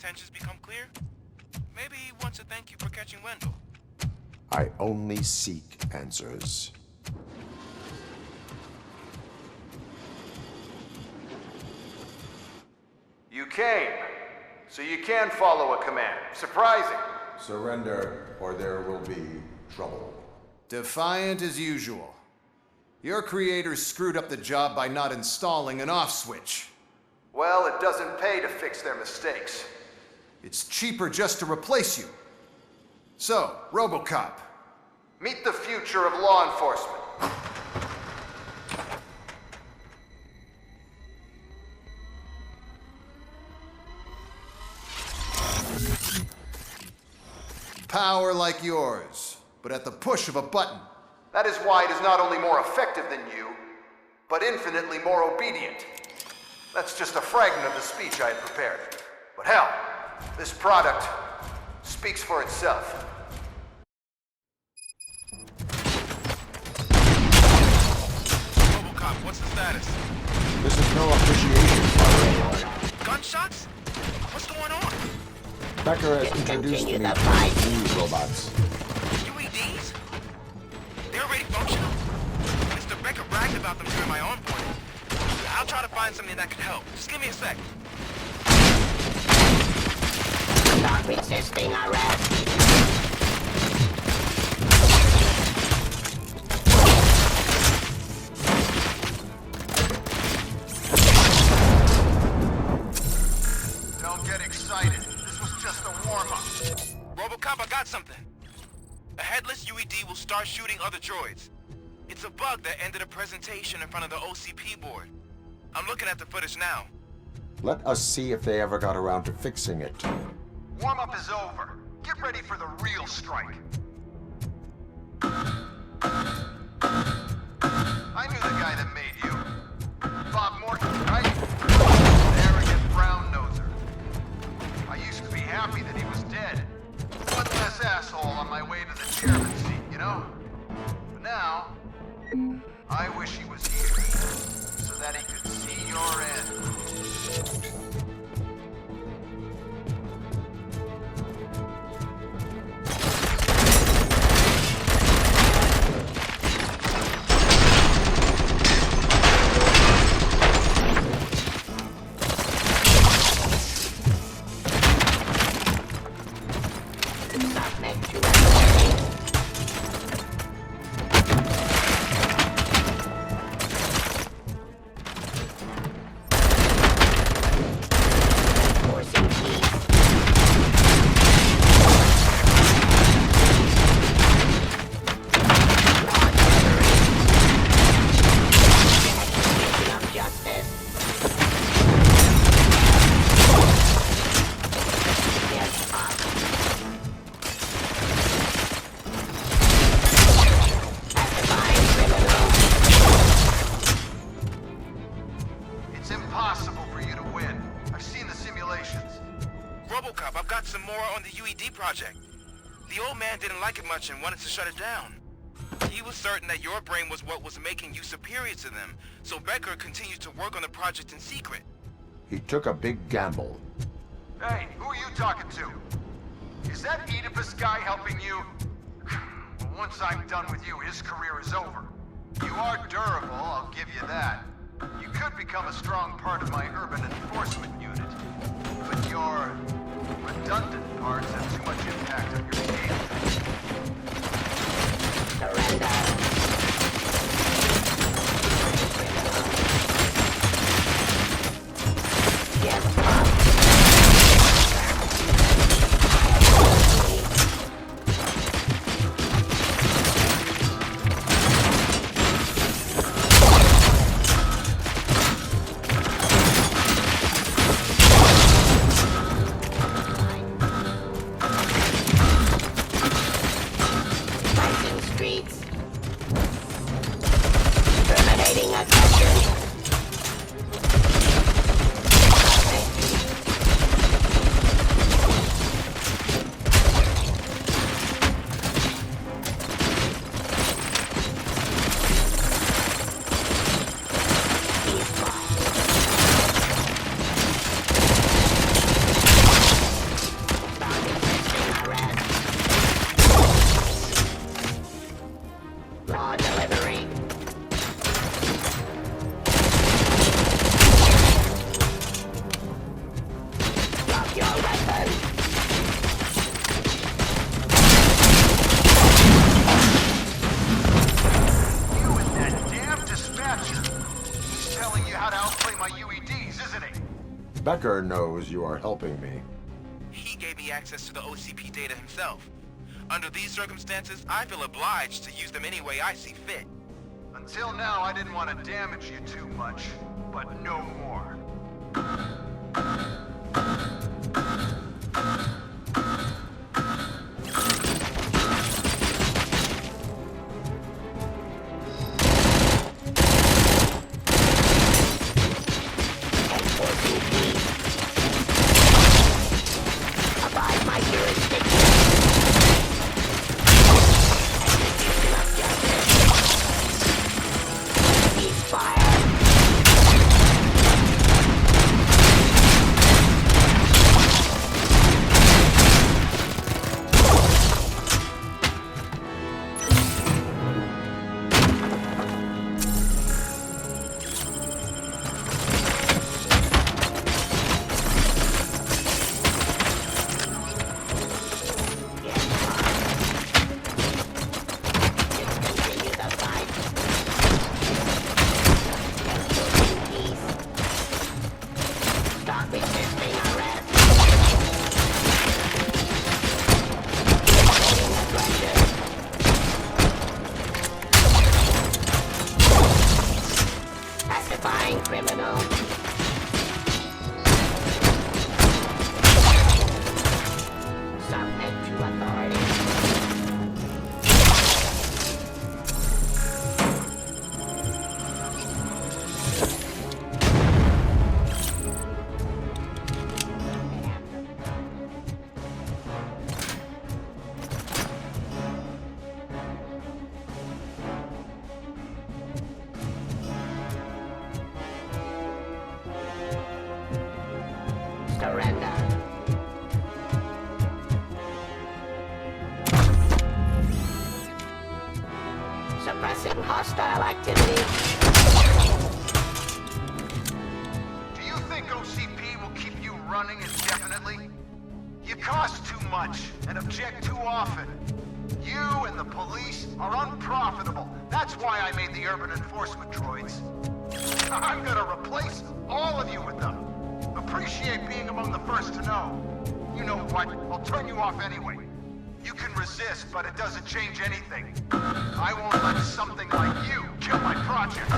intentions become clear, maybe he wants to thank you for catching Wendell. I only seek answers. You came, so you can follow a command. Surprising. Surrender, or there will be trouble. Defiant as usual. Your creators screwed up the job by not installing an off switch. Well, it doesn't pay to fix their mistakes. It's cheaper just to replace you. So, Robocop, meet the future of law enforcement. Power like yours, but at the push of a button. That is why it is not only more effective than you, but infinitely more obedient. That's just a fragment of the speech I had prepared. But hell, this product speaks for itself. Robocop, what's the status? This is no appreciation party. Gunshots? What's going on? Becker has introduced me to new robots. UEDs? They're already functional? Mr. Becker bragged about them during my onboarding. I'll try to find something that could help. Just give me a sec. Not resisting arrest. Don't get excited. This was just a warm-up. Robocop, I got something. A headless UED will start shooting other droids. It's a bug that ended a presentation in front of the OCP board. I'm looking at the footage now. Let us see if they ever got around to fixing it. Warm-up is over. Get ready for the real strike. I knew the guy that made you. Bob Morton, right? Arrogant brown-noser. I used to be happy that he was dead. One less asshole on my way to the chairman's seat, you know? But now, I wish he was here, so that he could see your end. Robocop, I've got some more on the UED project. The old man didn't like it much and wanted to shut it down. He was certain that your brain was what was making you superior to them, so Becker continued to work on the project in secret. He took a big gamble. Hey, who are you talking to? Is that Oedipus guy helping you? Once I'm done with you, his career is over. You are durable, I'll give you that. You could become a strong part of my urban enforcement unit. But your redundant parts have too much impact on your game. Surrender. please, isn't he? Becker knows you are helping me. He gave me access to the OCP data himself. Under these circumstances, I feel obliged to use them any way I see fit. Until now, I didn't want to damage you too much, but no more. Abide my jurisdiction. Ceasefire. Continue the fight. Peace. Stop resisting arrest. Evading aggression. Pacifying criminal. Submit to authority. Surrender. Suppressing hostile activity. Do you think OCP will keep you running indefinitely? You cost too much and object too often. You and the police are unprofitable. That's why I made the urban enforcement droids. I'm gonna replace all of you with them. Appreciate being among the first to know. You know what? I'll turn you off anyway. You can resist, but it doesn't change anything. I won't let something like you kill my project.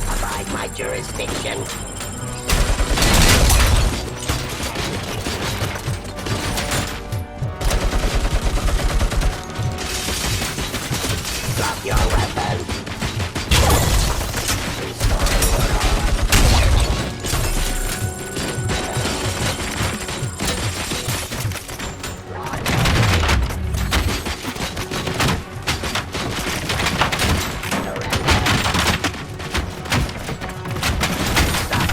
Abide my jurisdiction. Drop your weapon. Restoring order. Surrender. Stop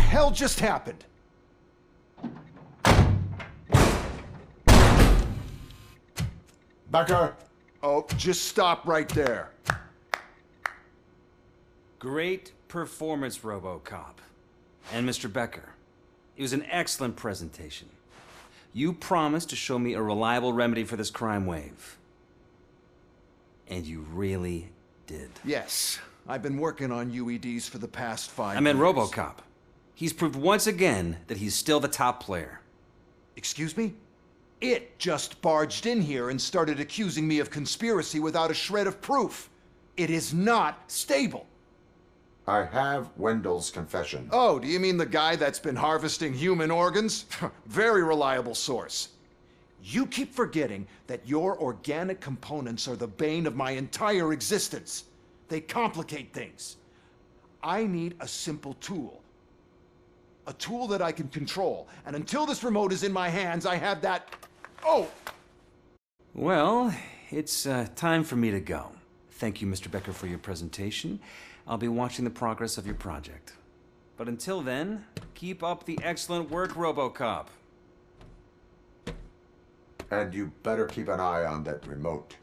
hell just happened? Becker! Oh, just stop right there. Great performance, Robocop. And Mr. Becker, it was an excellent presentation. You promised to show me a reliable remedy for this crime wave. And you really did. Yes, I've been working on UEDs for the past 5 years. I meant Robocop. He's proved once again that he's still the top player. Excuse me? It just barged in here and started accusing me of conspiracy without a shred of proof. It is not stable. I have Wendell's confession. Oh, do you mean the guy that's been harvesting human organs? Very reliable source. You keep forgetting that your organic components are the bane of my entire existence. They complicate things. I need a simple tool. A tool that I can control. And until this remote is in my hands, I have that... Oh! Well, it's time for me to go. Thank you, Mr. Becker, for your presentation. I'll be watching the progress of your project. But until then, keep up the excellent work, Robocop. And you better keep an eye on that remote.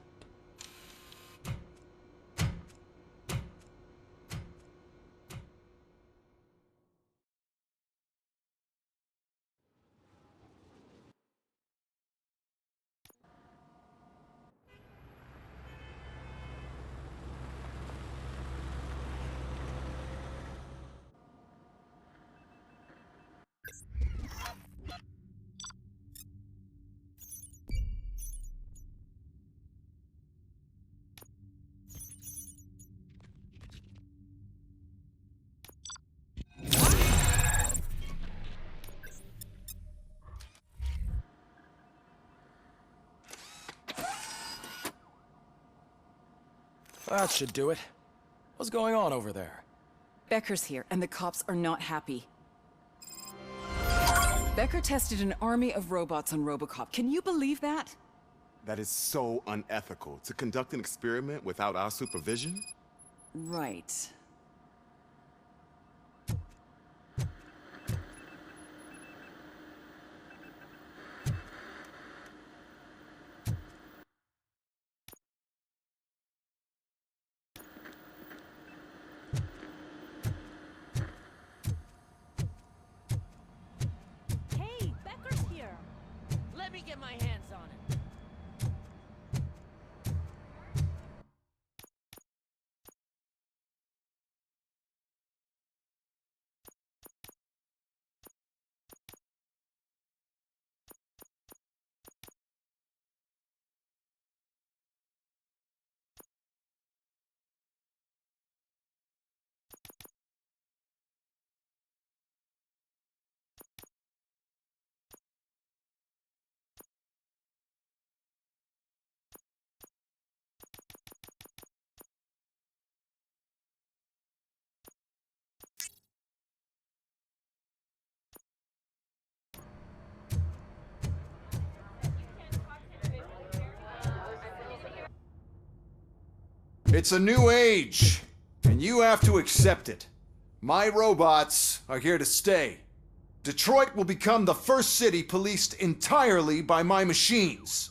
That should do it. What's going on over there? Becker's here, and the cops are not happy. Becker tested an army of robots on Robocop. Can you believe that? That is so unethical. To conduct an experiment without our supervision? Right. Hey, Becker's here. Let me get my hands on him. It's a new age, and you have to accept it. My robots are here to stay. Detroit will become the first city policed entirely by my machines.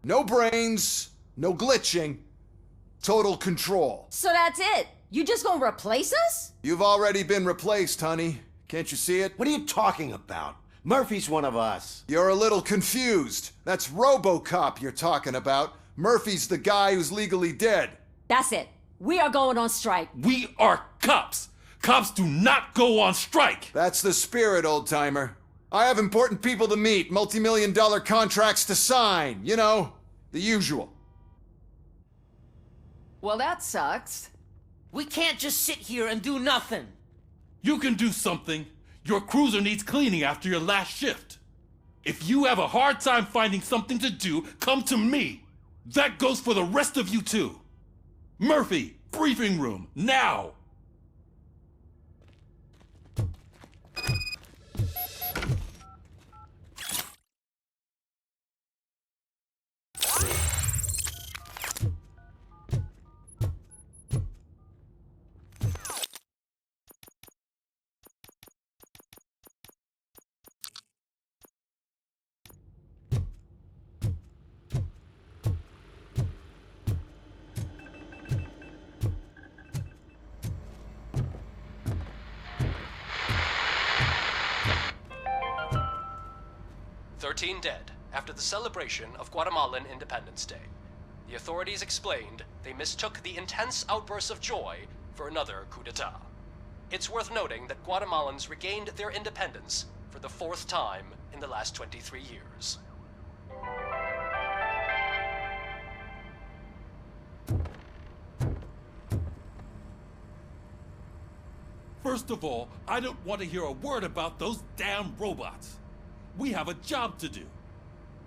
No brains, no glitching, total control. So that's it? You just gonna replace us? You've already been replaced, honey. Can't you see it? What are you talking about? Murphy's one of us. You're a little confused. That's Robocop you're talking about. Murphy's the guy who's legally dead. That's it. We are going on strike. We are cops. Cops do not go on strike. That's the spirit, old-timer. I have important people to meet, multi-million-dollar contracts to sign. You know, the usual. Well, that sucks. We can't just sit here and do nothing. You can do something. Your cruiser needs cleaning after your last shift. If you have a hard time finding something to do, come to me. That goes for the rest of you too. Murphy, briefing room, now! 13 dead after the celebration of Guatemalan Independence Day. The authorities explained they mistook the intense outbursts of joy for another coup d'etat. It's worth noting that Guatemalans regained their independence for the 4th time in the last 23 years. First of all, I don't want to hear a word about those damn robots. We have a job to do.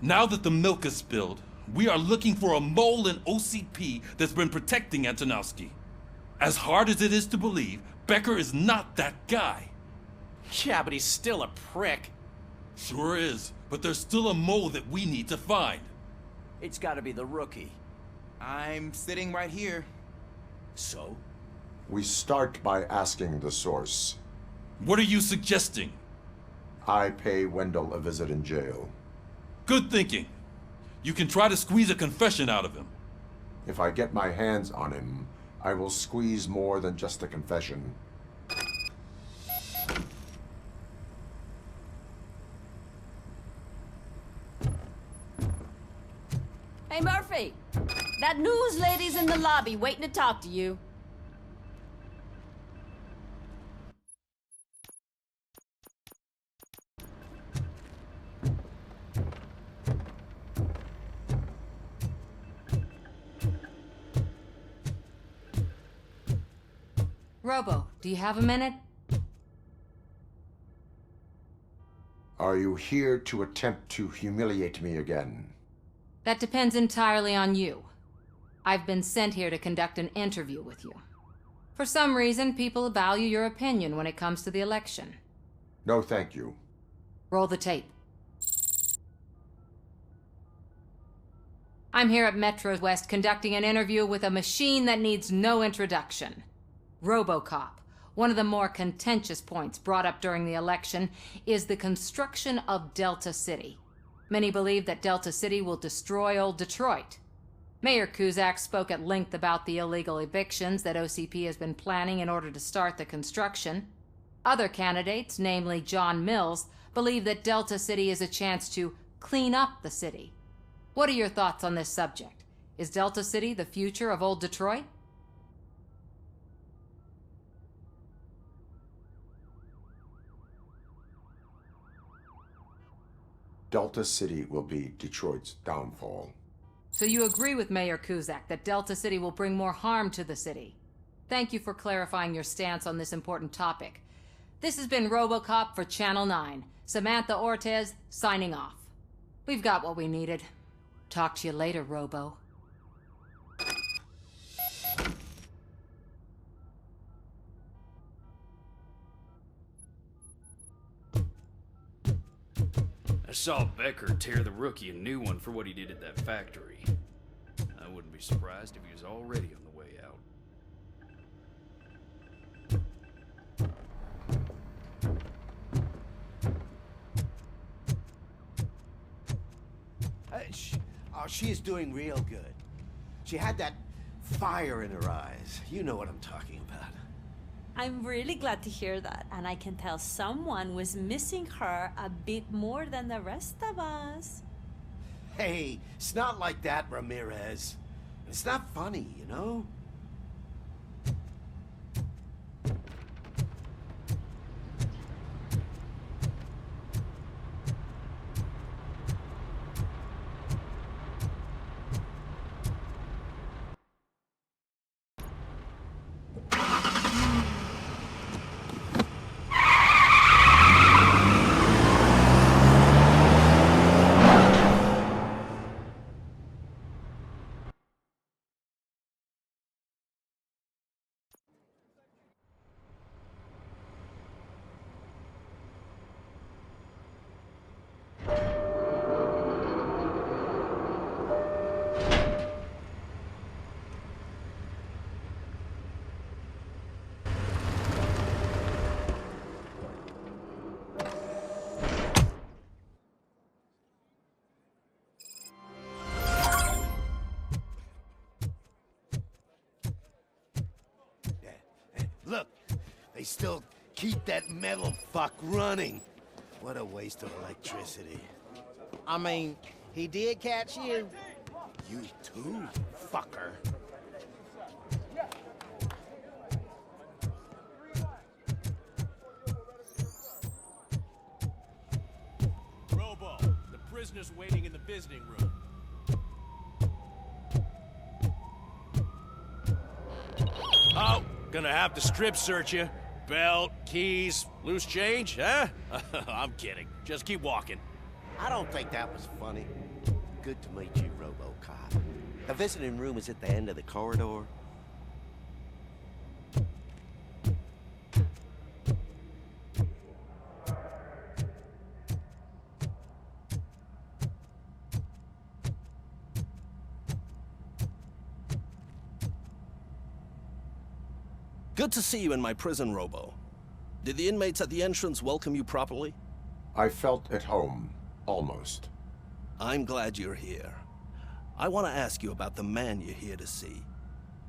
Now that the milk is spilled, we are looking for a mole in OCP that's been protecting Antonowski. As hard as it is to believe, Becker is not that guy. Yeah, but he's still a prick. Sure is, but there's still a mole that we need to find. It's gotta be the rookie. I'm sitting right here. So? We start by asking the source. What are you suggesting? I pay Wendell a visit in jail. Good thinking. You can try to squeeze a confession out of him. If I get my hands on him, I will squeeze more than just a confession. Hey, Murphy! That news lady's in the lobby waiting to talk to you. Robo, do you have a minute? Are you here to attempt to humiliate me again? That depends entirely on you. I've been sent here to conduct an interview with you. For some reason, people value your opinion when it comes to the election. No, thank you. Roll the tape. I'm here at Metro West conducting an interview with a machine that needs no introduction. Robocop. One of the more contentious points brought up during the election is the construction of Delta City. Many believe that Delta City will destroy old Detroit. Mayor Cusack spoke at length about the illegal evictions that OCP has been planning in order to start the construction. Other candidates, namely John Mills, believe that Delta City is a chance to clean up the city. What are your thoughts on this subject? Is Delta City the future of old Detroit? Delta City will be Detroit's downfall. So you agree with Mayor Cusack that Delta City will bring more harm to the city? Thank you for clarifying your stance on this important topic. This has been Robocop for Channel 9. Samantha Ortez, signing off. We've got what we needed. Talk to you later, Robo. I saw Becker tear the rookie a new one for what he did at that factory. I wouldn't be surprised if he was already on the way out. She is doing real good. She had that fire in her eyes. You know what I'm talking about. I'm really glad to hear that, and I can tell someone was missing her a bit more than the rest of us. Hey, it's not like that, Ramirez. It's not funny, you know? Look, they still keep that metal fuck running. What a waste of electricity. I mean, he did catch you. You too, fucker. Robo, the prisoner's waiting in the visiting room. Oh, gonna have to strip search you. Belt, keys, loose change, huh? I'm kidding. Just keep walking. I don't think that was funny. Good to meet you, Robocop. The visiting room is at the end of the corridor. Good to see you in my prison, Robo. Did the inmates at the entrance welcome you properly? I felt at home, almost. I'm glad you're here. I want to ask you about the man you're here to see.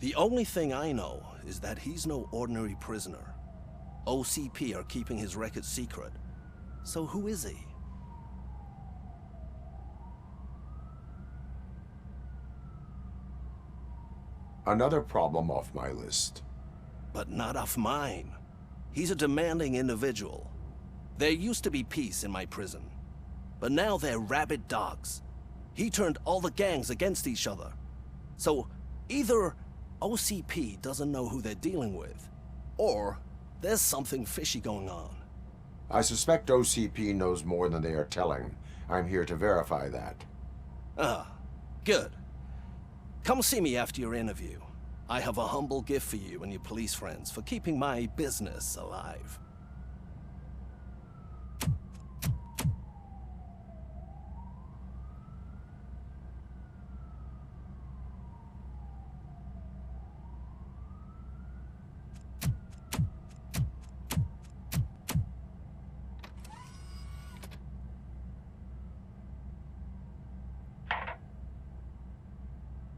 The only thing I know is that he's no ordinary prisoner. OCP are keeping his record secret. So who is he? Another problem off my list. But not off mine. He's a demanding individual. There used to be peace in my prison, but now they're rabid dogs. He turned all the gangs against each other. So either OCP doesn't know who they're dealing with, or there's something fishy going on. I suspect OCP knows more than they are telling. I'm here to verify that. Ah, good. Come see me after your interview. I have a humble gift for you and your police friends for keeping my business alive.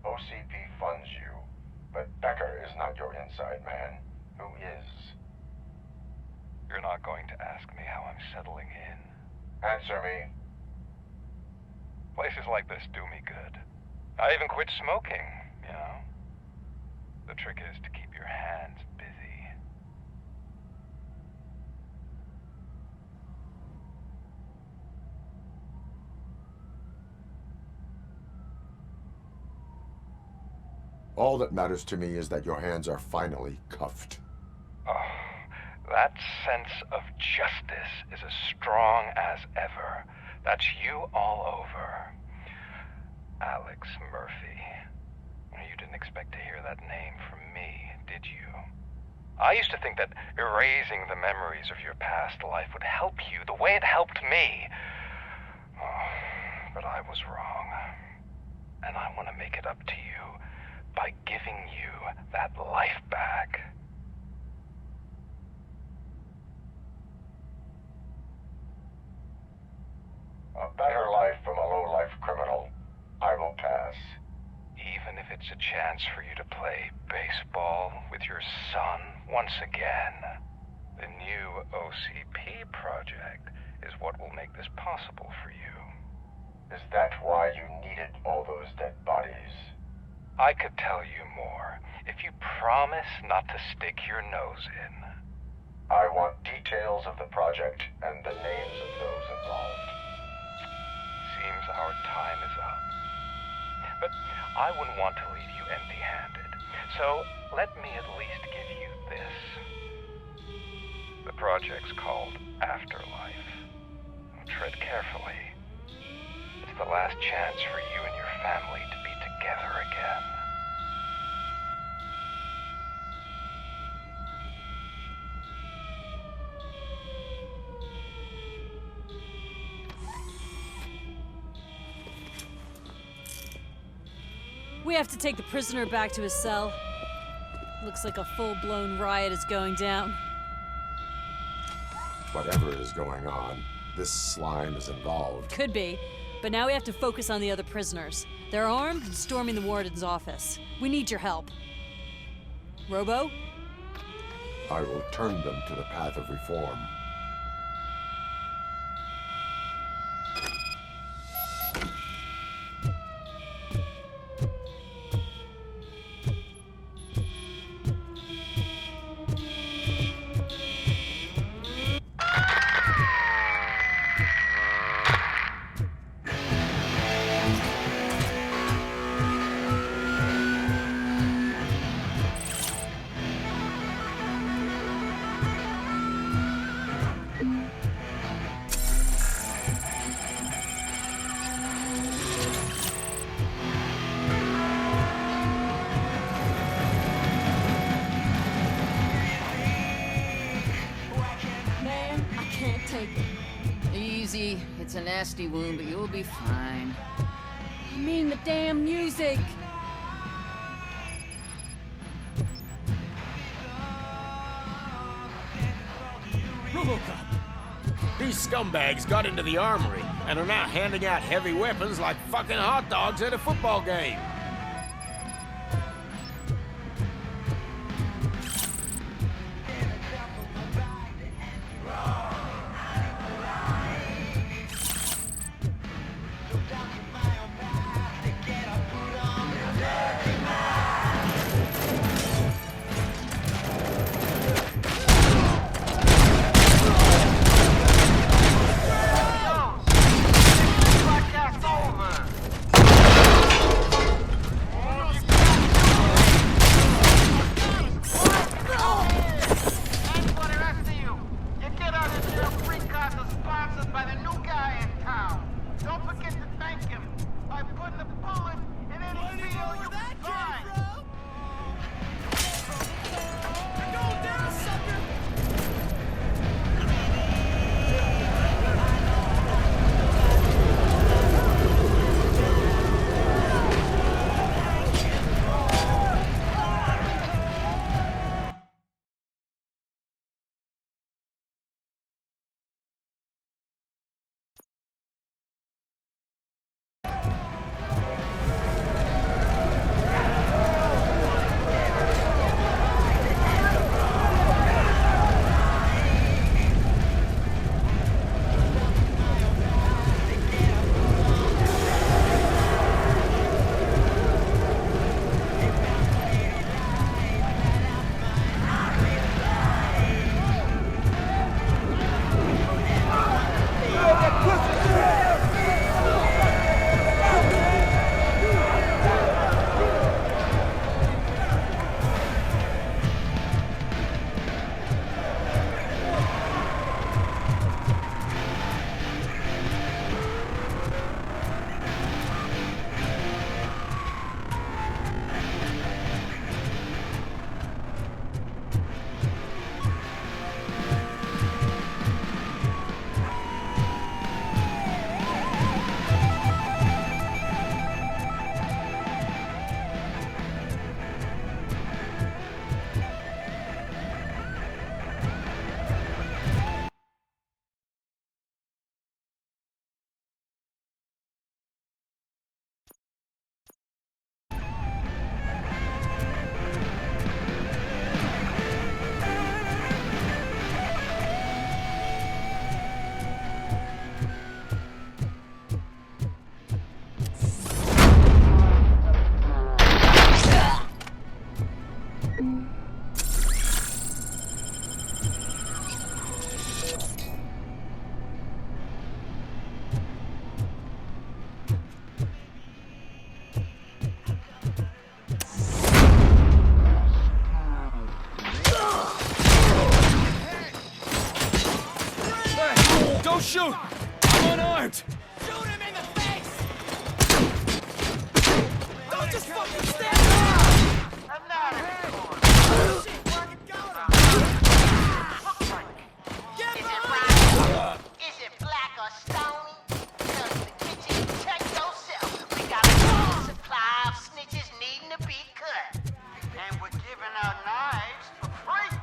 OCP funds you, but Becker is not your inside man. Who is? You're not going to ask me how I'm settling in. Answer me. Places like this do me good. I even quit smoking, you know? The trick is to keep your hands busy. All that matters to me is that your hands are finally cuffed. Oh, that sense of justice is as strong as ever. That's you all over. Alex Murphy. You didn't expect to hear that name from me, did you? I used to think that erasing the memories of your past life would help you the way it helped me. Oh, but I was wrong. And I want to make it up to you by giving you that life back. A better life from a low-life criminal. I will pass. Even if it's a chance for you to play baseball with your son once again. The new OCP project is what will make this possible for you. Is that why you needed all those dead bodies? I could tell you more if you promise not to stick your nose in. I want details of the project and the names of those involved. Seems our time is up. But I wouldn't want to leave you empty-handed, so let me at least give you this. The project's called Afterlife. Tread carefully. It's the last chance for you and your family to be together again. We have to take the prisoner back to his cell. Looks like a full-blown riot is going down. Whatever is going on, this slime is involved. Could be, but now we have to focus on the other prisoners. They're armed and storming the warden's office. We need your help. Robo? I will turn them to the path of reform. Easy. It's a nasty wound, but you'll be fine. I mean the damn music. Robocop! These scumbags got into the armory and are now handing out heavy weapons like fucking hot dogs at a football game. Shoot! I'm unarmed! Shoot him in the face! Don't just fucking stand there! I'm not a shit, fucking Is it black or stony? Cause the kitchen, check yourself. We got a full supply of snitches needing to be cut. And we're giving out knives for free.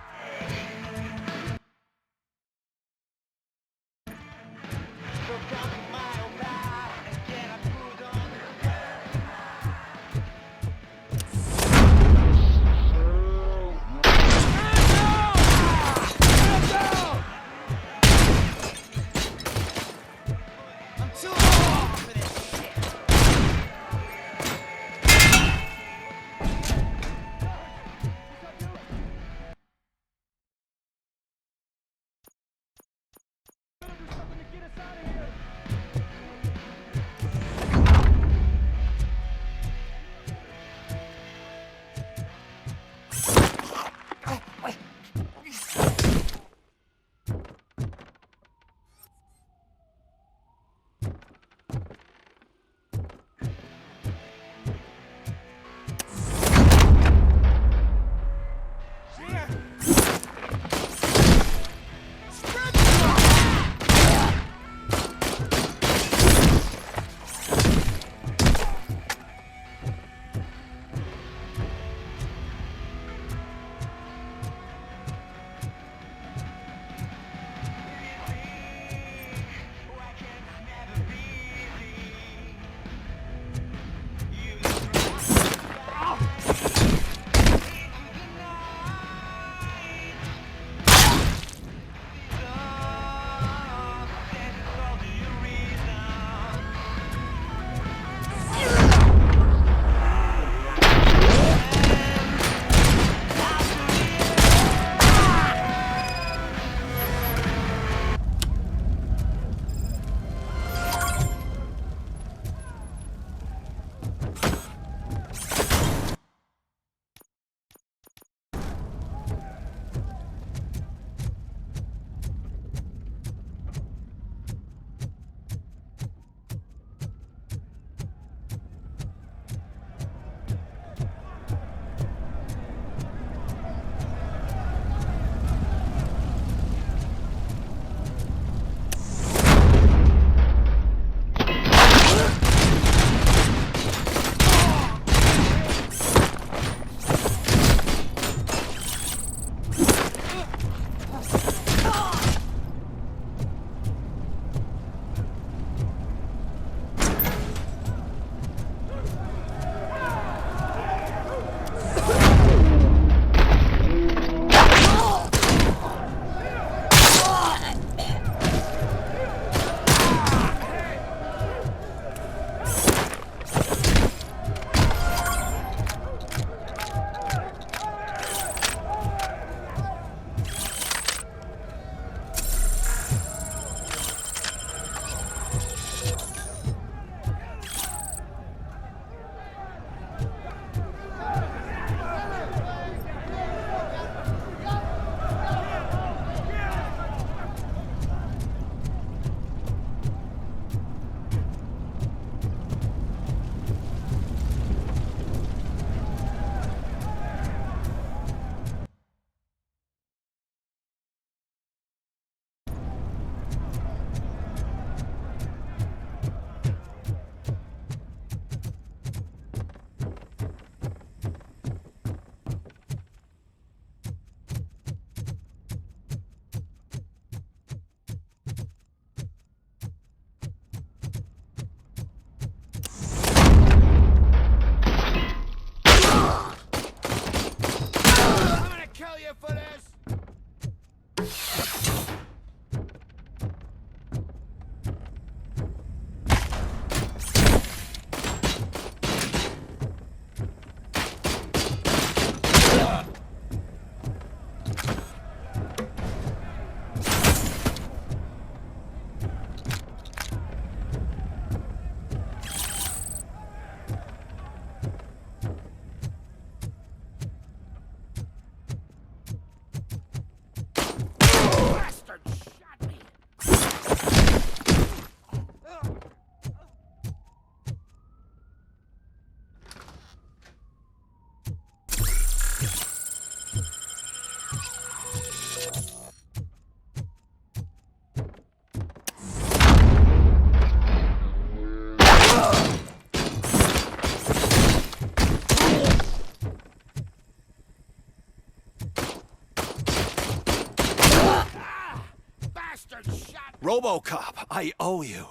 Robocop, I owe you.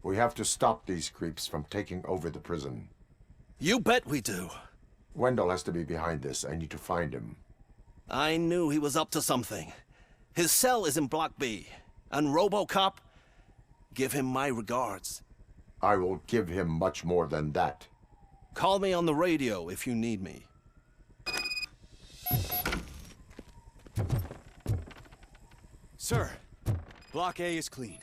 We have to stop these creeps from taking over the prison. You bet we do. Wendell has to be behind this. I need to find him. I knew he was up to something. His cell is in Block B. And Robocop, give him my regards. I will give him much more than that. Call me on the radio if you need me. Sir, Block A is clean.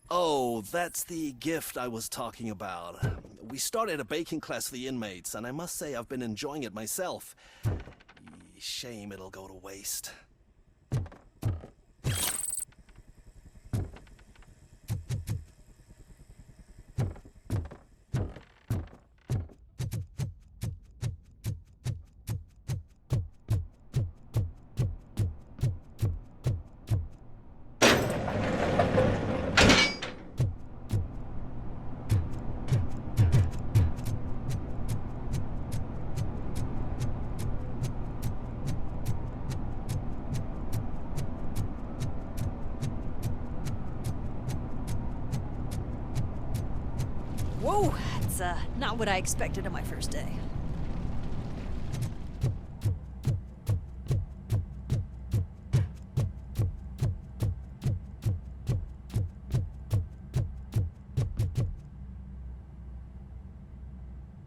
Oh, that's the gift I was talking about. We started a baking class for the inmates, and I must say I've been enjoying it myself. Shame it'll go to waste. Whoa, that's not what I expected on my first day.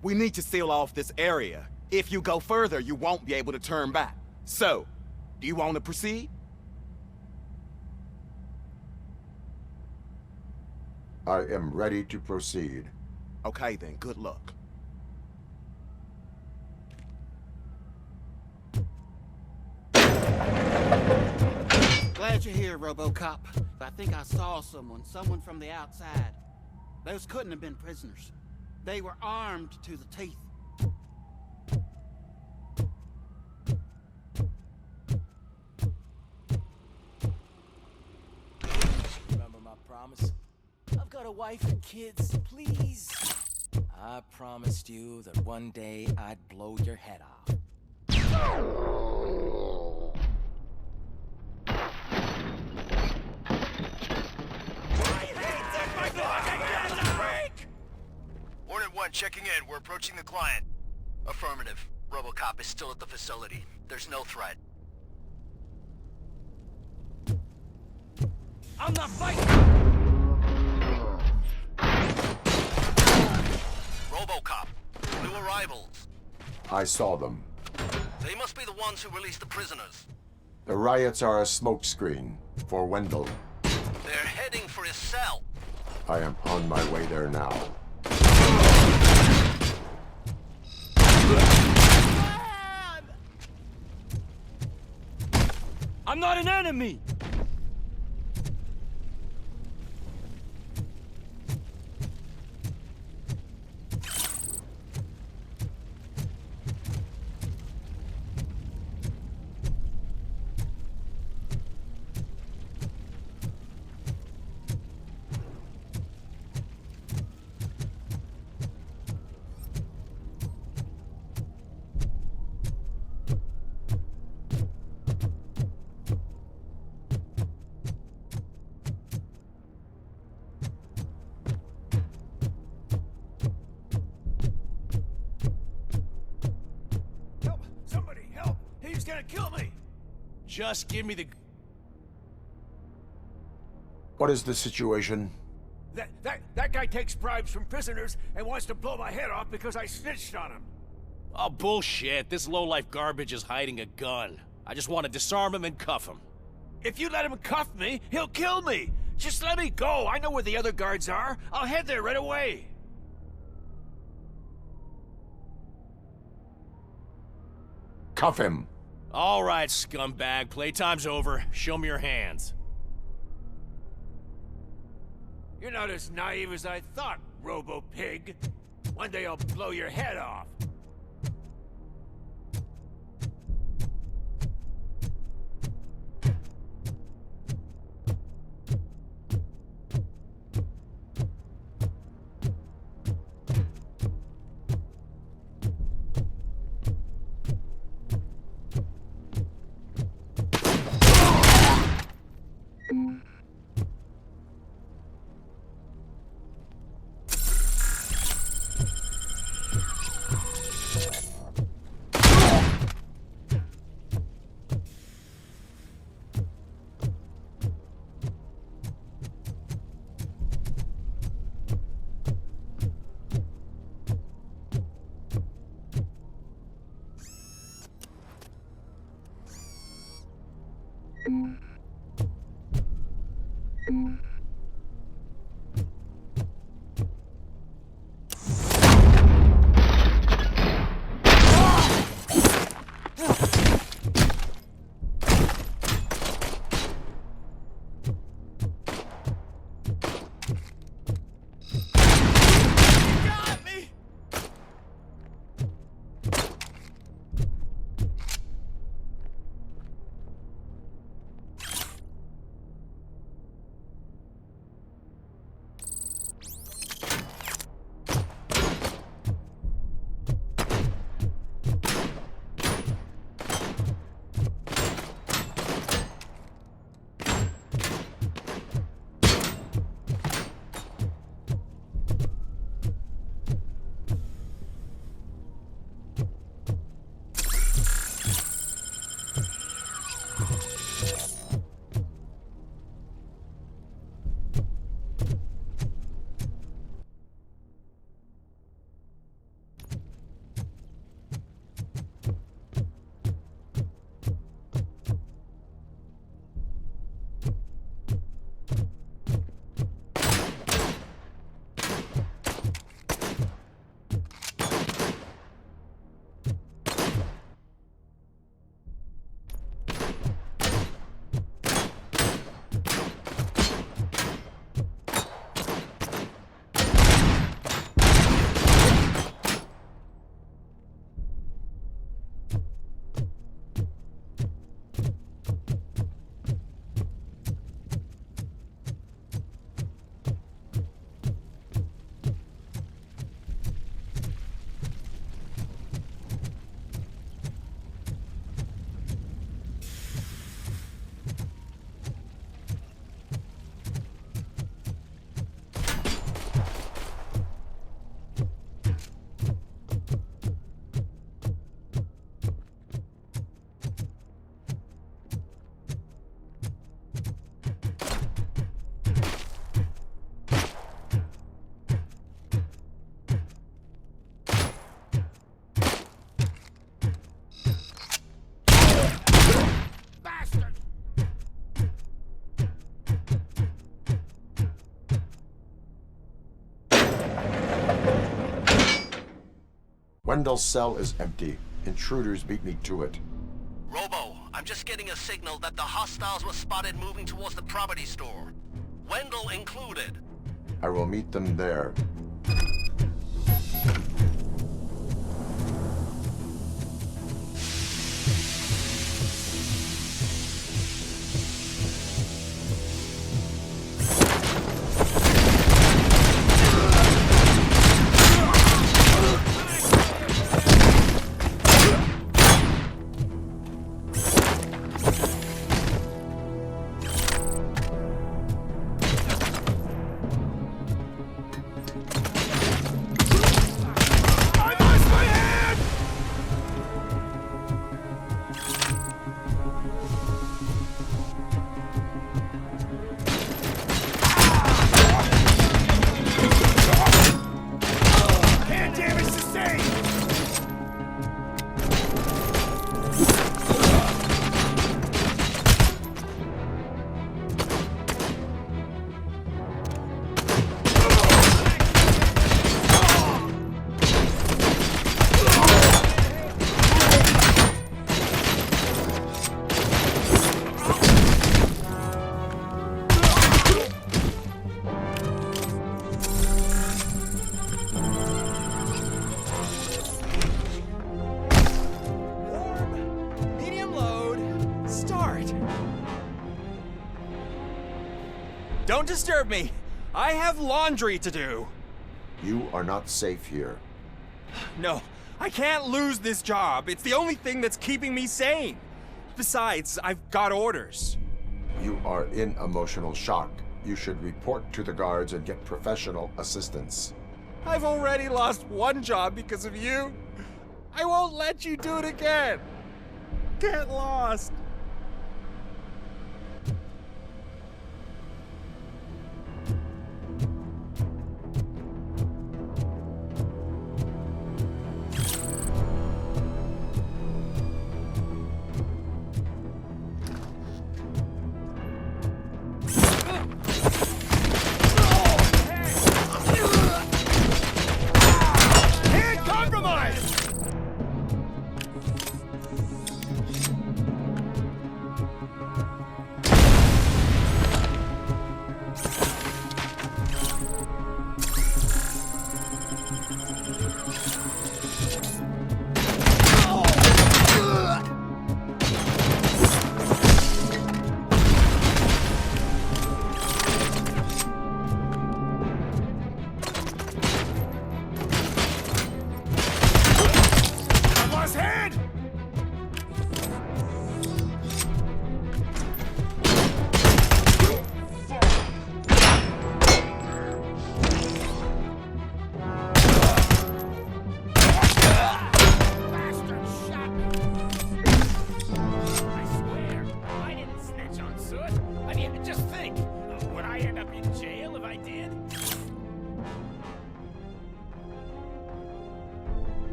We need to seal off this area. If you go further, you won't be able to turn back. So, do you want to proceed? I am ready to proceed. Okay then, good luck. Glad you're here, Robocop. I think I saw someone from the outside. Those couldn't have been prisoners. They were armed to the teeth. Remember my promise? I've got a wife and kids, please. I promised you that one day I'd blow your head off. Hornet 1 checking in. We're approaching the client. Affirmative. Robocop is still at the facility. There's no threat. I'm not fighting! Robocop. New arrivals. I saw them. They must be the ones who released the prisoners. The riots are a smokescreen for Wendell. They're heading for his cell. I am on my way there now. I'm not an enemy! He's gonna kill me! Just give me the... What is the situation? That guy takes bribes from prisoners and wants to blow my head off because I snitched on him. Oh, bullshit. This lowlife garbage is hiding a gun. I just want to disarm him and cuff him. If you let him cuff me, he'll kill me! Just let me go! I know where the other guards are! I'll head there right away! Cuff him! All right, scumbag. Playtime's over. Show me your hands. You're not as naive as I thought, Robo-Pig. One day I'll blow your head off. Wendell's cell is empty. Intruders beat me to it. Robo, I'm just getting a signal that the hostiles were spotted moving towards the property store. Wendell included. I will meet them there. Don't disturb me. I have laundry to do. You are not safe here. No, I can't lose this job. It's the only thing that's keeping me sane. Besides, I've got orders. You are in emotional shock. You should report to the guards and get professional assistance. I've already lost one job because of you. I won't let you do it again. Get lost.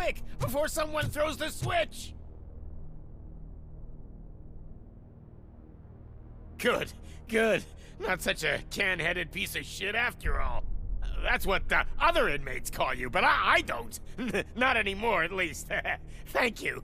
quick, before someone throws the switch! Good, good. Not such a can-headed piece of shit after all. That's what the other inmates call you, but I don't. Not anymore, at least. Thank you.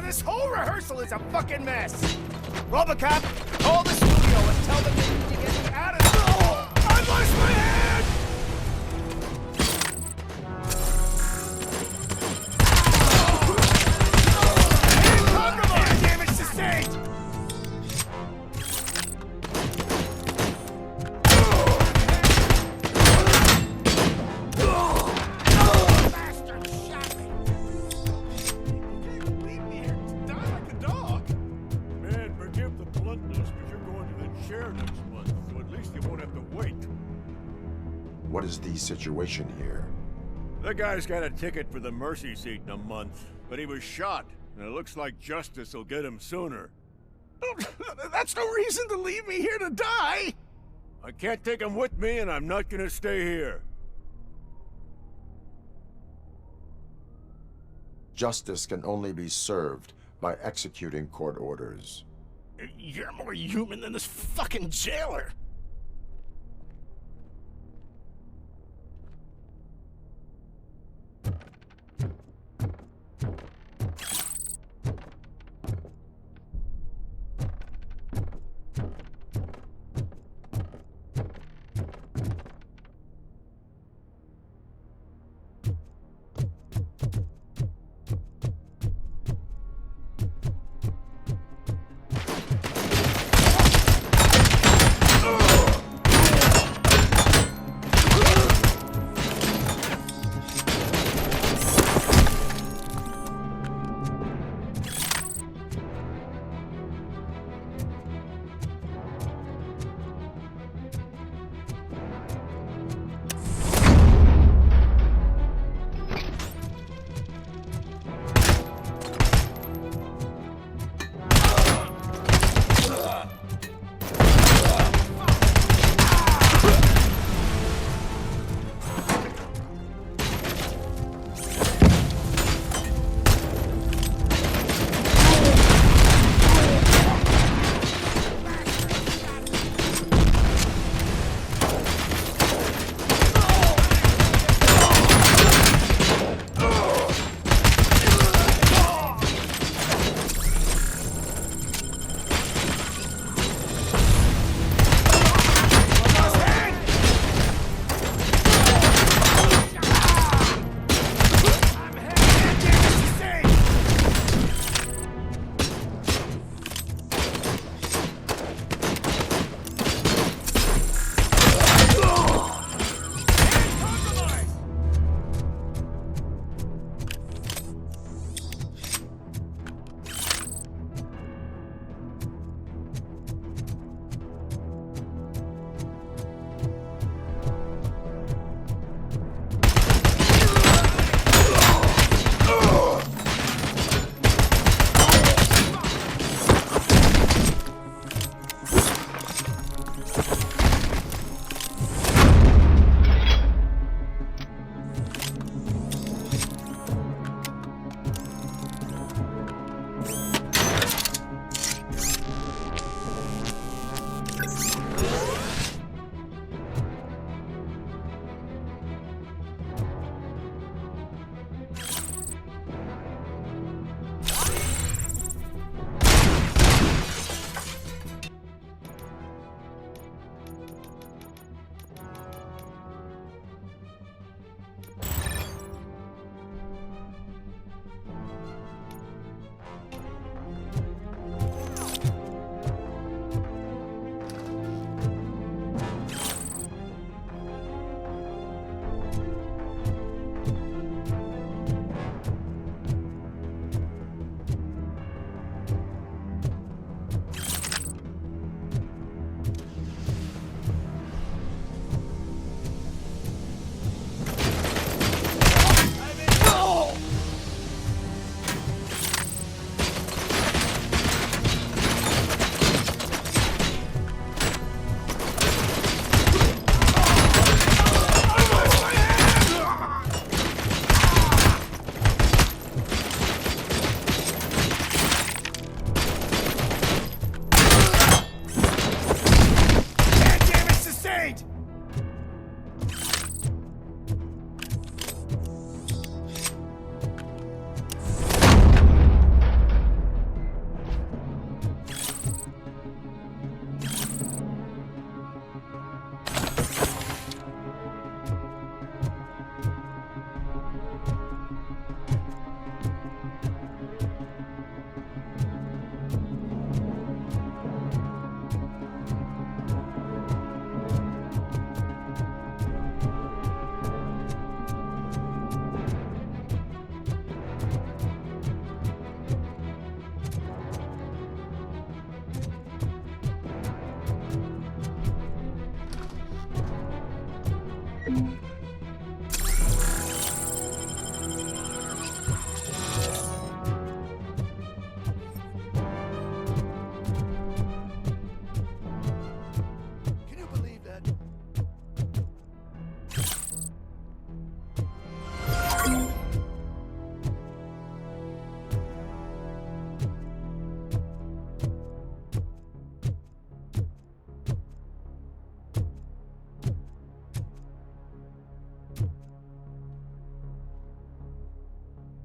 This whole rehearsal is a fucking mess. Robocop, call the studio and tell them they need to get me out of here. Oh, I lost my hand! Compromise! Damage sustained! What is the situation here? The guy's got a ticket for the mercy seat in a month, but he was shot, and it looks like justice will get him sooner. That's no reason to leave me here to die! I can't take him with me, and I'm not gonna stay here. Justice can only be served by executing court orders. You're more human than this fucking jailer!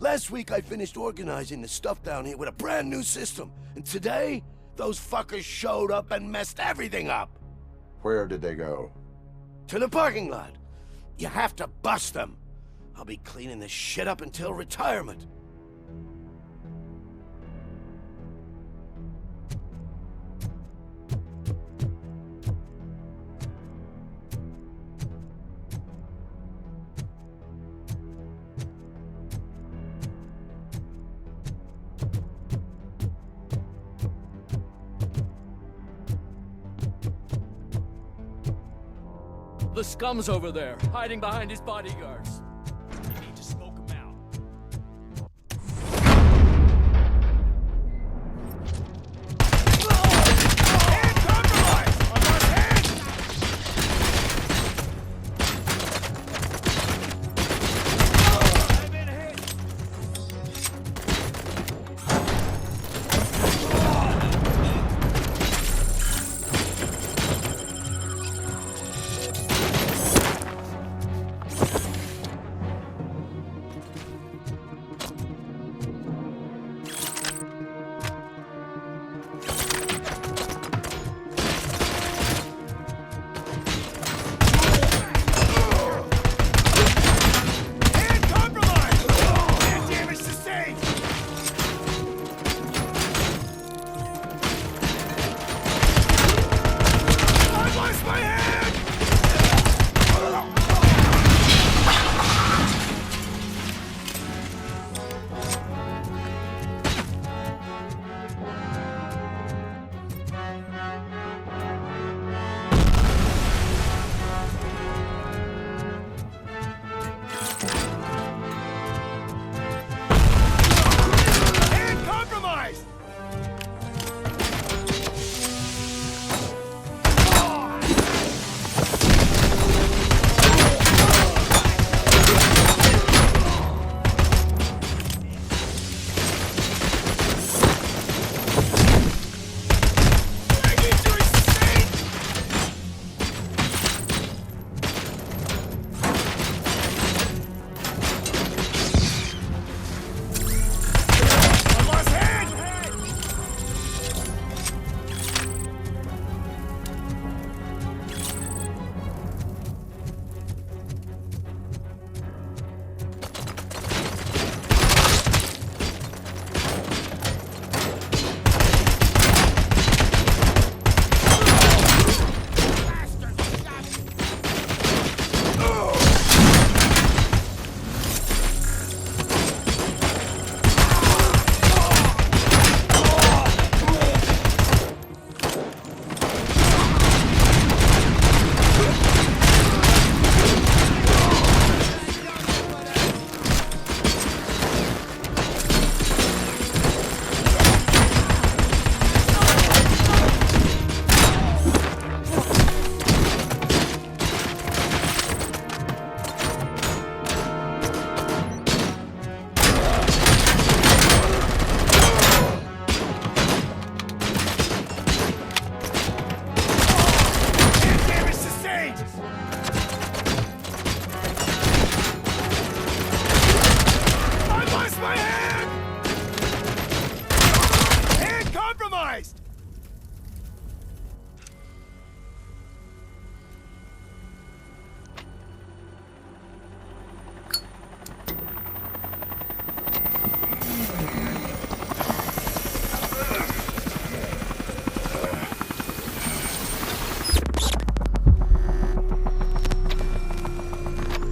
Last week I finished organizing the stuff down here with a brand new system. And today, those fuckers showed up and messed everything up. Where did they go? To the parking lot. You have to bust them. I'll be cleaning this shit up until retirement. The scum's over there, hiding behind his bodyguards. You need to smoke him out.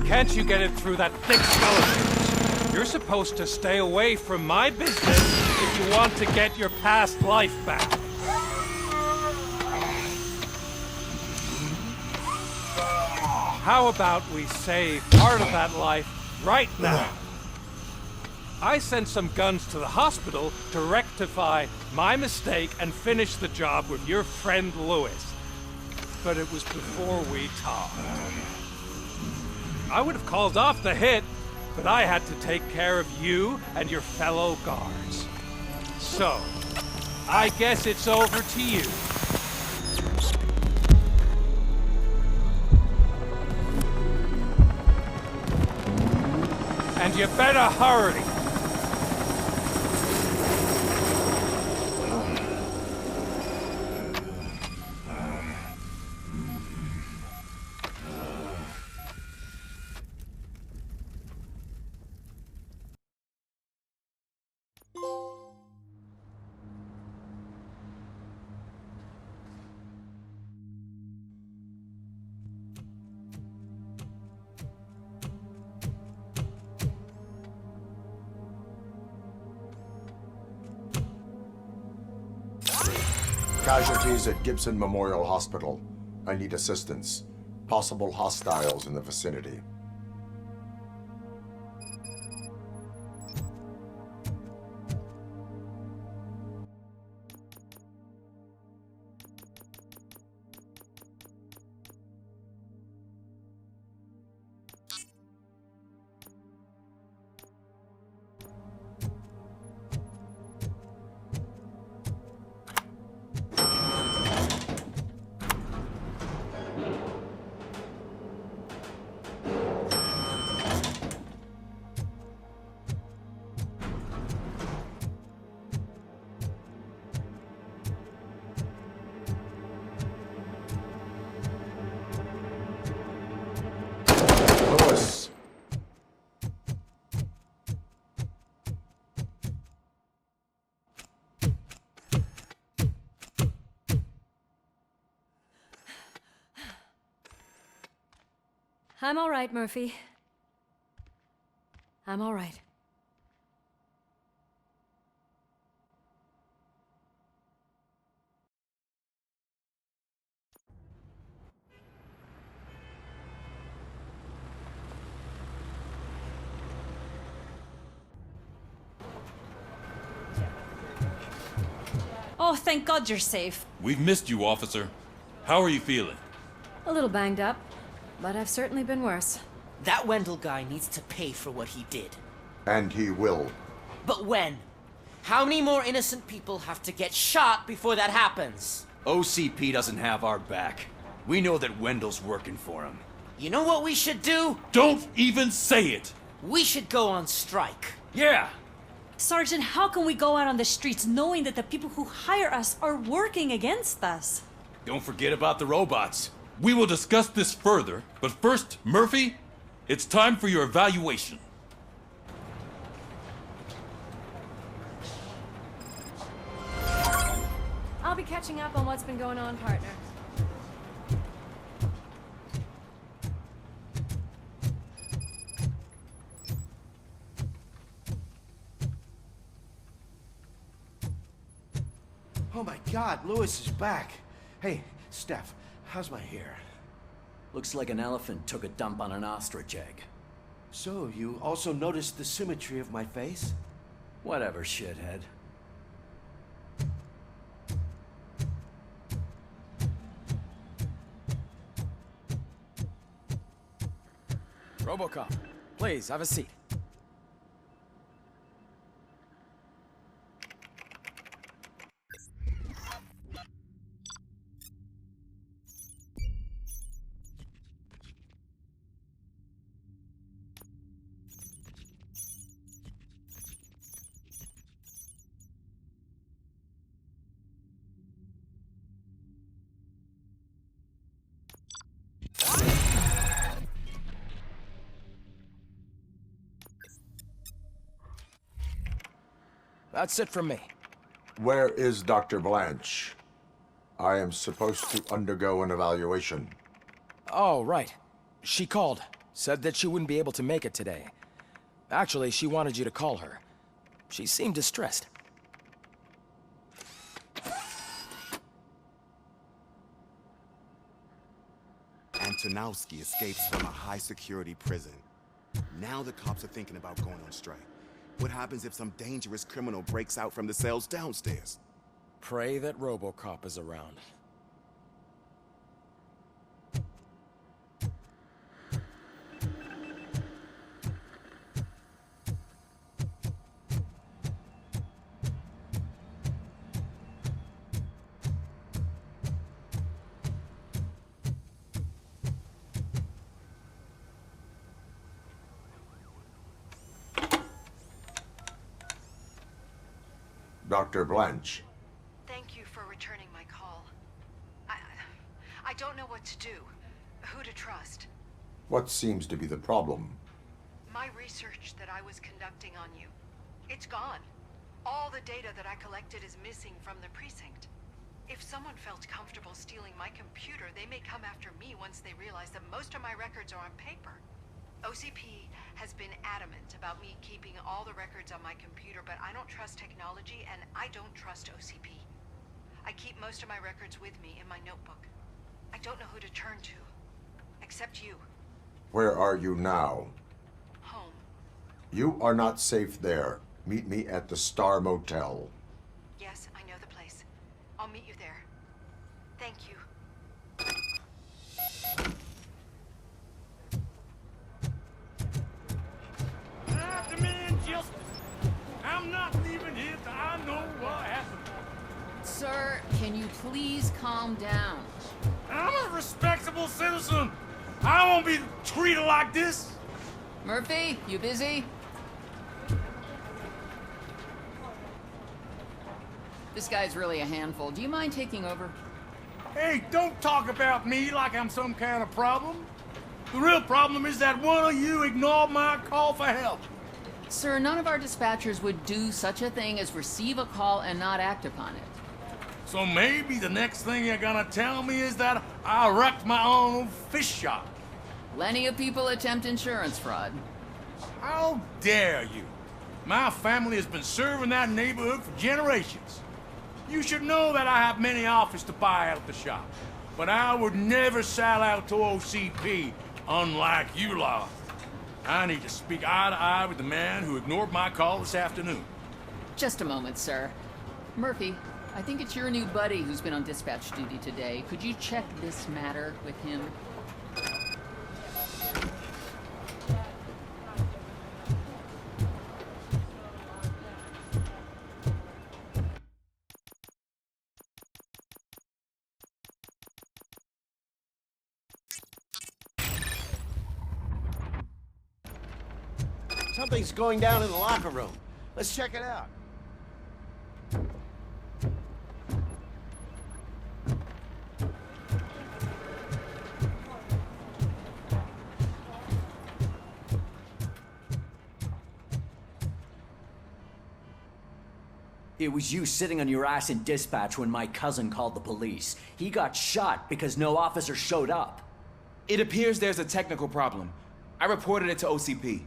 Can't you get it through that thick skeleton? You're supposed to stay away from my business if you want to get your past life back. How about we save part of that life right now? I sent some guns to the hospital to rectify my mistake and finish the job with your friend Lewis. But it was before we talked. I would have called off the hit, but I had to take care of you and your fellow guards. So, I guess it's over to you. And you better hurry. Casualties at Gibson Memorial Hospital. I need assistance. Possible hostiles in the vicinity. Lewis. I'm all right, Murphy. I'm all right. Oh, thank God you're safe. We've missed you, officer. How are you feeling? A little banged up, but I've certainly been worse. That Wendell guy needs to pay for what he did. And he will. But when? How many more innocent people have to get shot before that happens? OCP doesn't have our back. We know that Wendell's working for him. You know what we should do? Don't even say it! We should go on strike. Yeah! Sergeant, how can we go out on the streets knowing that the people who hire us are working against us? Don't forget about the robots. We will discuss this further, but first, Murphy, it's time for your evaluation. I'll be catching up on what's been going on, partner. Oh my God, Lewis is back. Hey, Steph, how's my hair? Looks like an elephant took a dump on an ostrich egg. So, you also noticed the symmetry of my face? Whatever, shithead. Robocop, please, have a seat. That's it from me. Where is Dr. Blanche? I am supposed to undergo an evaluation. Oh, right. She called. Said that she wouldn't be able to make it today. Actually, she wanted you to call her. She seemed distressed. Antonowski escapes from a high-security prison. Now the cops are thinking about going on strike. What happens if some dangerous criminal breaks out from the cells downstairs? Pray that Robocop is around. Dr. Blanche. Thank you for returning my call. I don't know what to do, who to trust. What seems to be the problem? My research that I was conducting on you, it's gone. All the data that I collected is missing from the precinct. If someone felt comfortable stealing my computer, they may come after me once they realize that most of my records are on paper. OCP has been adamant about me keeping all the records on my computer, but I don't trust technology and I don't trust OCP. I keep most of my records with me in my notebook. I don't know who to turn to, except you. Where are you now? Home. You are not safe there. Meet me at the Star Motel. Yes, I know the place. I'll meet you there. Thank you. I demand justice. I'm not leaving here till I know what happened. Sir, can you please calm down? I'm a respectable citizen. I won't be treated like this. Murphy, you busy? This guy's really a handful. Do you mind taking over? Hey, don't talk about me like I'm some kind of problem. The real problem is that one of you ignored my call for help. Sir, none of our dispatchers would do such a thing as receive a call and not act upon it. So maybe the next thing you're gonna tell me is that I wrecked my own fish shop. Plenty of people attempt insurance fraud. How dare you? My family has been serving that neighborhood for generations. You should know that I have many offers to buy out the shop, but I would never sell out to OCP, unlike you lot. I need to speak eye to eye with the man who ignored my call this afternoon. Just a moment, sir. Murphy, I think it's your new buddy who's been on dispatch duty today. Could you check this matter with him? Something's going down in the locker room. Let's check it out. It was you sitting on your ass in dispatch when my cousin called the police. He got shot because no officer showed up. It appears there's a technical problem. I reported it to OCP.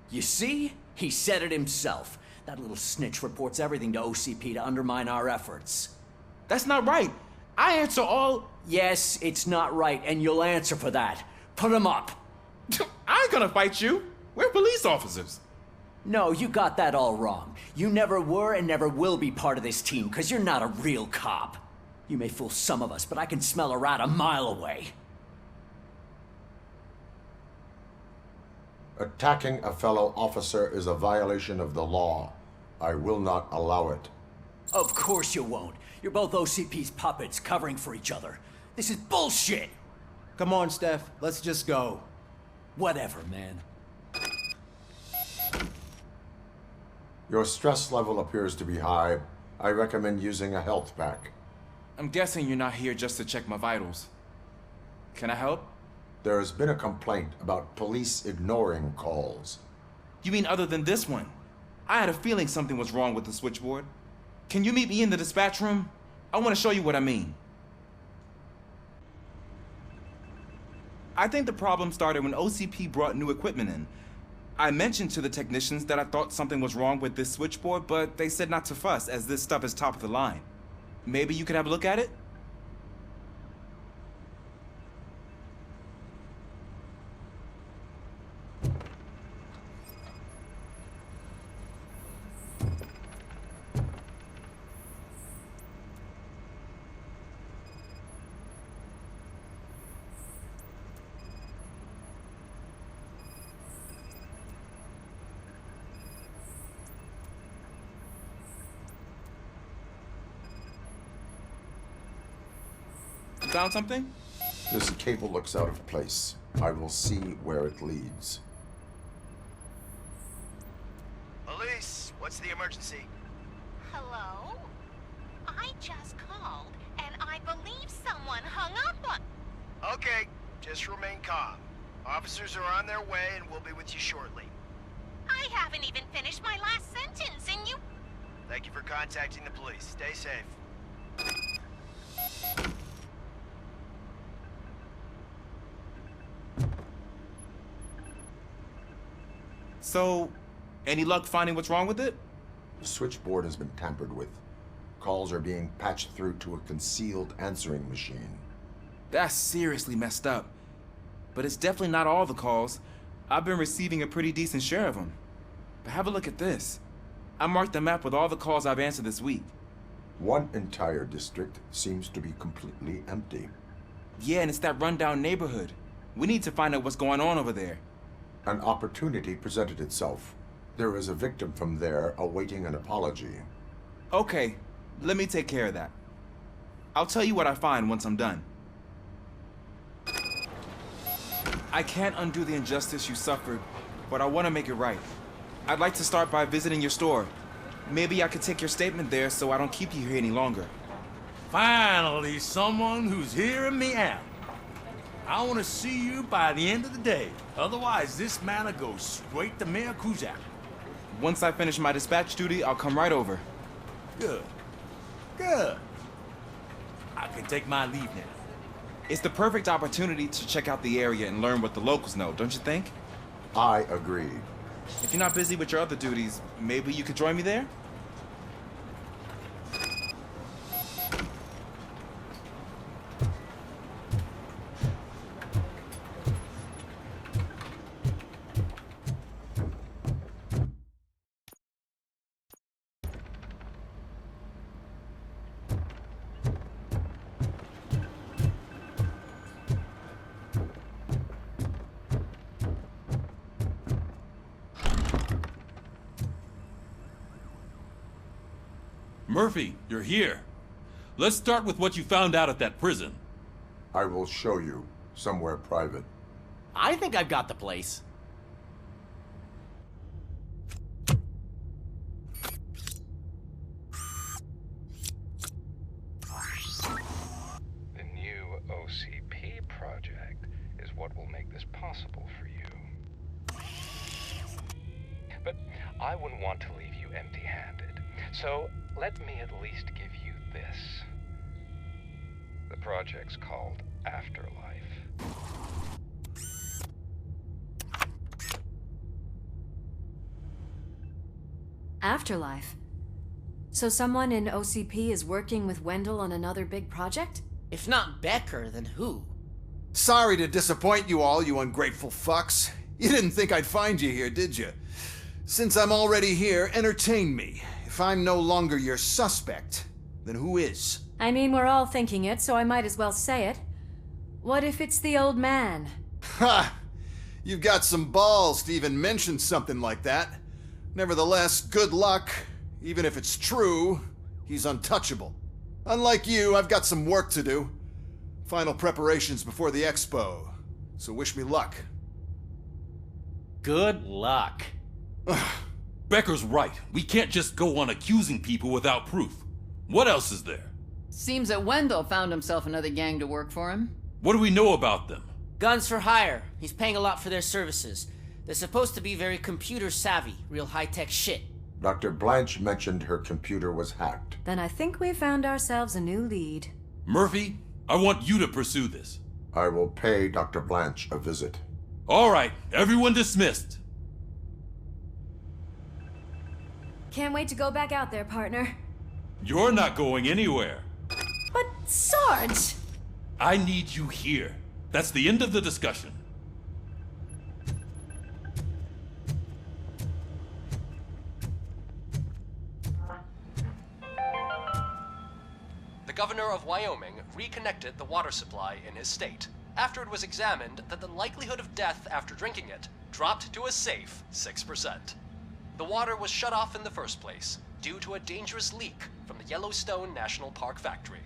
You see? He said it himself. That little snitch reports everything to OCP to undermine our efforts. That's not right. I answer all... Yes, it's not right, and you'll answer for that. Put him up. I ain't gonna fight you. We're police officers. No, you got that all wrong. You never were and never will be part of this team, because you're not a real cop. You may fool some of us, but I can smell a rat a mile away. Attacking a fellow officer is a violation of the law. I will not allow it. Of course you won't. You're both OCP's puppets, covering for each other. This is bullshit! Come on, Steph. Let's just go. Whatever, man. Your stress level appears to be high. I recommend using a health pack. I'm guessing you're not here just to check my vitals. Can I help? There has been a complaint about police ignoring calls. You mean other than this one? I had a feeling something was wrong with the switchboard. Can you meet me in the dispatch room? I want to show you what I mean. I think the problem started when OCP brought new equipment in. I mentioned to the technicians that I thought something was wrong with this switchboard, but they said not to fuss, as this stuff is top of the line. Maybe you could have a look at it? You found something? This cable looks out of place. I will see where it leads. Police, what's the emergency? Hello? I just called, and I believe someone hung up on... Okay, just remain calm. Officers are on their way and we'll be with you shortly. I haven't even finished my last sentence, and you... Thank you for contacting the police. Stay safe. So, any luck finding what's wrong with it? The switchboard has been tampered with. Calls are being patched through to a concealed answering machine. That's seriously messed up. But it's definitely not all the calls. I've been receiving a pretty decent share of them. But have a look at this. I marked the map with all the calls I've answered this week. One entire district seems to be completely empty. Yeah, and it's that rundown neighborhood. We need to find out what's going on over there. An opportunity presented itself. There is a victim from there awaiting an apology. Okay, let me take care of that. I'll tell you what I find once I'm done. I can't undo the injustice you suffered, but I want to make it right. I'd like to start by visiting your store. Maybe I could take your statement there so I don't keep you here any longer. Finally, someone who's hearing me out. I want to see you by the end of the day. Otherwise, this matter goes straight to Mayor Kuzak. Once I finish my dispatch duty, I'll come right over. Good. Good. I can take my leave now. It's the perfect opportunity to check out the area and learn what the locals know, don't you think? I agree. If you're not busy with your other duties, maybe you could join me there? Murphy, you're here. Let's start with what you found out at that prison. I will show you somewhere private. I think I've got the place. The new OCP project is what will make this possible for you. But I wouldn't want to leave you empty-handed. So let me at least give you this. The project's called Afterlife. Afterlife? So someone in OCP is working with Wendell on another big project? If not Becker, then who? Sorry to disappoint you all, you ungrateful fucks. You didn't think I'd find you here, did you? Since I'm already here, entertain me. If I'm no longer your suspect, then who is? I mean, we're all thinking it, so I might as well say it. What if it's the old man? Ha! You've got some balls to even mention something like that. Nevertheless, good luck. Even if it's true, he's untouchable. Unlike you, I've got some work to do. Final preparations before the expo. So wish me luck. Good luck. Becker's right. We can't just go on accusing people without proof. What else is there? Seems that Wendell found himself another gang to work for him. What do we know about them? Guns for hire. He's paying a lot for their services. They're supposed to be very computer savvy, real high-tech shit. Dr. Blanche mentioned her computer was hacked. Then I think we found ourselves a new lead. Murphy, I want you to pursue this. I will pay Dr. Blanche a visit. All right, everyone dismissed. Can't wait to go back out there, partner. You're not going anywhere. But, Sarge! I need you here. That's the end of the discussion. The governor of Wyoming reconnected the water supply in his state after it was examined that the likelihood of death after drinking it dropped to a safe 6%. The water was shut off in the first place due to a dangerous leak from the Yellowstone National Park factory.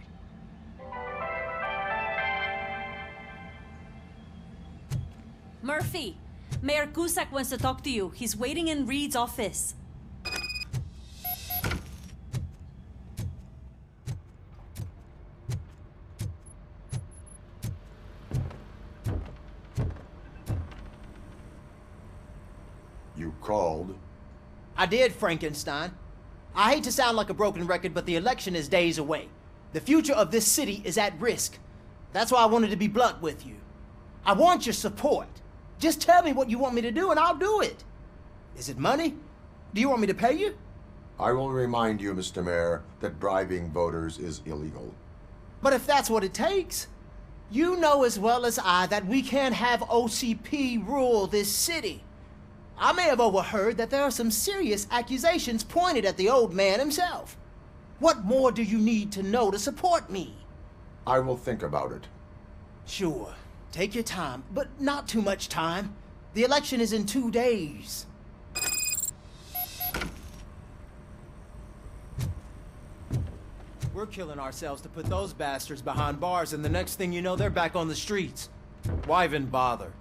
Murphy, Mayor Cusack wants to talk to you. He's waiting in Reed's office. You called? I did, Frankenstein. I hate to sound like a broken record, but the election is days away. The future of this city is at risk. That's why I wanted to be blunt with you. I want your support. Just tell me what you want me to do and I'll do it. Is it money? Do you want me to pay you? I will remind you, Mr. Mayor, that bribing voters is illegal. But if that's what it takes, you know as well as I that we can't have OCP rule this city. I may have overheard that there are some serious accusations pointed at the old man himself. What more do you need to know to support me? I will think about it. Sure. Take your time, but not too much time. The election is in 2 days. We're killing ourselves to put those bastards behind bars, and the next thing you know, they're back on the streets. Why even bother?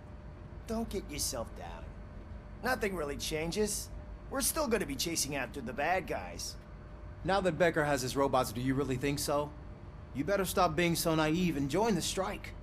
Don't get yourself down. Nothing really changes. We're still gonna be chasing after the bad guys. Now that Becker has his robots, do you really think so? You better stop being so naive and join the strike.